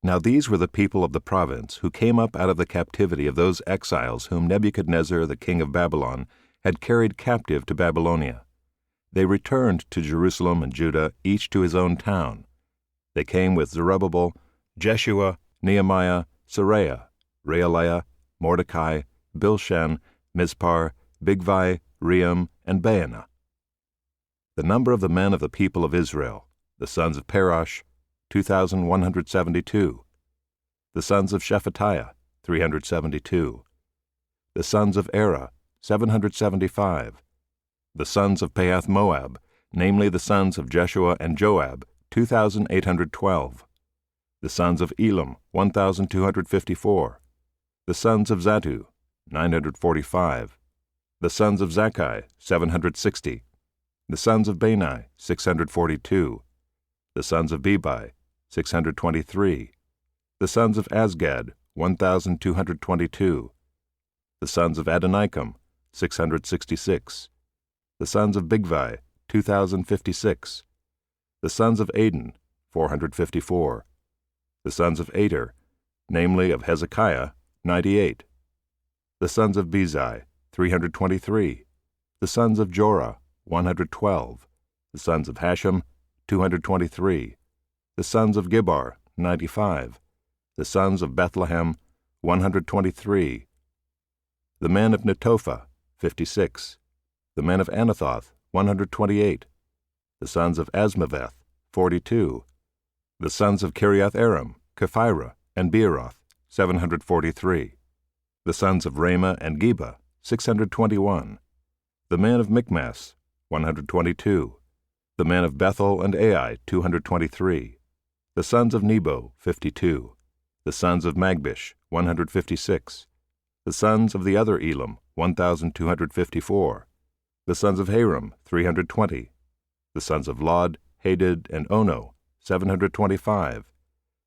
Now these were the people of the province who came up out of the captivity of those exiles whom Nebuchadnezzar the king of Babylon had carried captive to Babylonia. They returned to Jerusalem and Judah, each to his own town. They came with Zerubbabel, Jeshua, Nehemiah, Seraiah, Reelaiah, Mordecai, Bilshan, Mispar, Bigvai, Rehum, and Baanah. The number of the men of the people of Israel, the sons of Parosh, 2,172. The sons of Shephatiah, 372. The sons of Era, 775. The sons of Pahath-Moab, namely the sons of Jeshua and Joab, 2,812. The sons of Elam, 1,254. The sons of Zattu, 945. The sons of Zakkai, 760. The sons of Bani, 642. The sons of Bebai, 623. The sons of Azgad, 1,222. The sons of Adonikam, 666. The sons of Bigvai, 2,056. The sons of Adin, 454. The sons of Ater, namely of Hezekiah, 98. The sons of Bezai, 323. The sons of Jorah, 112. The sons of Hashem, 223. The sons of Gibbar, 95. The sons of Bethlehem, 123. The men of Netophah, 56. The men of Anathoth, 128. The sons of Asmaveth, 42. The sons of Kiriath-Aram, Kephirah, and Beeroth, 743. The sons of Ramah and Geba, 621. The men of Michmas, 122. The men of Bethel and Ai, 223. The sons of Nebo, 52. The sons of Magbish, 156. The sons of the other Elam, 1,254. The sons of Haram, 320. The sons of Lod, Hadid, and Ono, 725.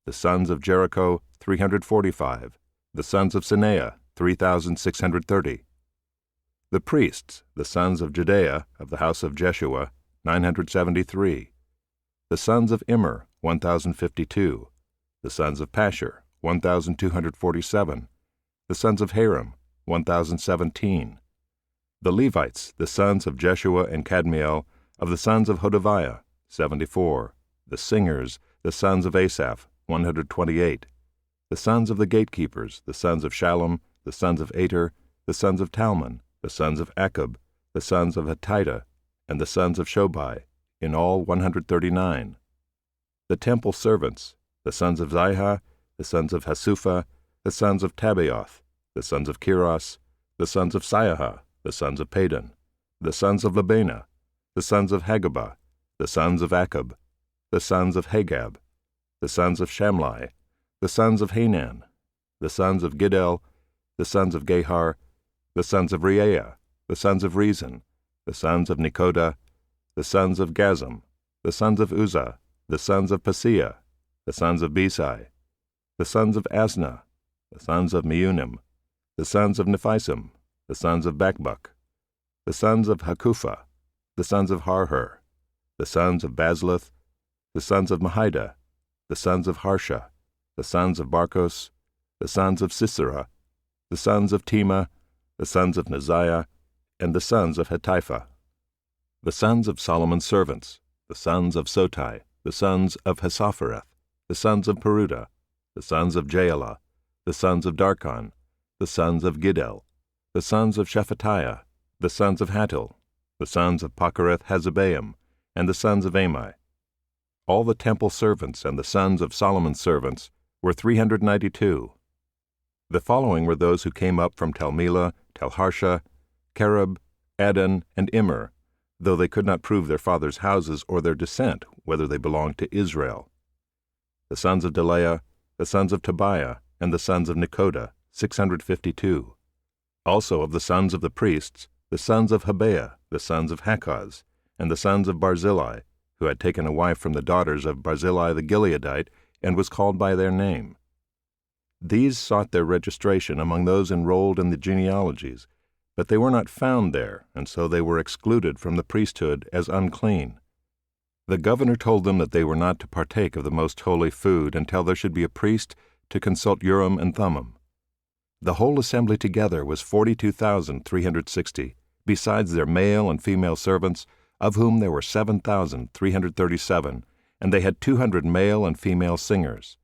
The sons of Jericho, 345. The sons of Sineah, 3,630. The priests, the sons of Jedaiah, of the house of Jeshua, 973. The sons of Immer, 1,052. The sons of Pashur, 1,247. The sons of Haram, 1,017. The Levites, the sons of Jeshua and Kadmiel, of the sons of Hodaviah, 74. The singers, the sons of Asaph, 128. The sons of the gatekeepers, the sons of Shallum, the sons of Ater, the sons of Talmon, the sons of Akub, the sons of Hatita, and the sons of Shobai, in all 139. The temple servants, the sons of Ziha, the sons of Hasupha, the sons of Tabaoth, the sons of Kiros, the sons of Siaha, the sons of Padon, the sons of Labana, the sons of Hagabah, the sons of Akub, the sons of Hagab, the sons of Shamlai, the sons of Hanan, the sons of Giddel, the sons of Gehar, the sons of Reaiah, the sons of Rezin, the sons of Nekoda, the sons of Gazam, the sons of Uzzah, the sons of Paseah, the sons of Besai, the sons of Asna, the sons of Meunim, the sons of Nephisim, the sons of Bakbuk, the sons of Hakupha, the sons of Harhur, the sons of Bazluth, the sons of Mahida, the sons of Harsha, the sons of Barkos, the sons of Sisera, the sons of Tema, the sons of Neziah, and the sons of Hatipha. The sons of Solomon's servants, the sons of Sotai, the sons of Hassaphareth, the sons of Peruda, the sons of Jaala, the sons of Darkon, the sons of Giddel, the sons of Shephatiah, the sons of Hattil, the sons of Pochereth-Hazzebaim, and the sons of Ami. All the temple servants and the sons of Solomon's servants were 392. The following were those who came up from Tel-Melah, Tel-Harsha, Kerub, Adon, and Immer, though they could not prove their fathers' houses or their descent, whether they belonged to Israel. The sons of Delaiah, the sons of Tobiah, and the sons of Nekoda, 652. Also of the sons of the priests, the sons of Habeah, the sons of Hakkoz, and the sons of Barzillai, who had taken a wife from the daughters of Barzillai the Gileadite, and was called by their name. These sought their registration among those enrolled in the genealogies, but they were not found there, and so they were excluded from the priesthood as unclean. The governor told them that they were not to partake of the most holy food until there should be a priest to consult Urim and Thummim. The whole assembly together was 42,360, besides their male and female servants, of whom there were 7,337, and they had 200 male and female singers.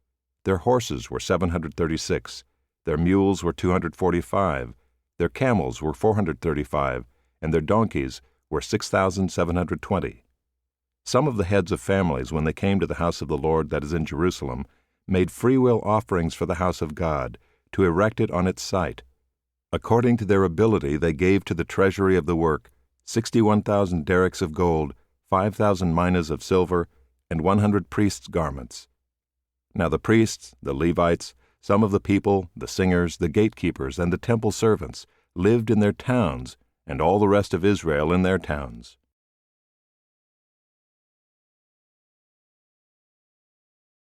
Their horses were 736, their mules were 245, their camels were 435, and their donkeys were 6,720. Some of the heads of families, when they came to the house of the Lord that is in Jerusalem, made freewill offerings for the house of God, to erect it on its site. According to their ability they gave to the treasury of the work 61,000 derricks of gold, 5,000 minas of silver, and 100 priests' garments. Now the priests, the Levites, some of the people, the singers, the gatekeepers, and the temple servants lived in their towns, and all the rest of Israel in their towns.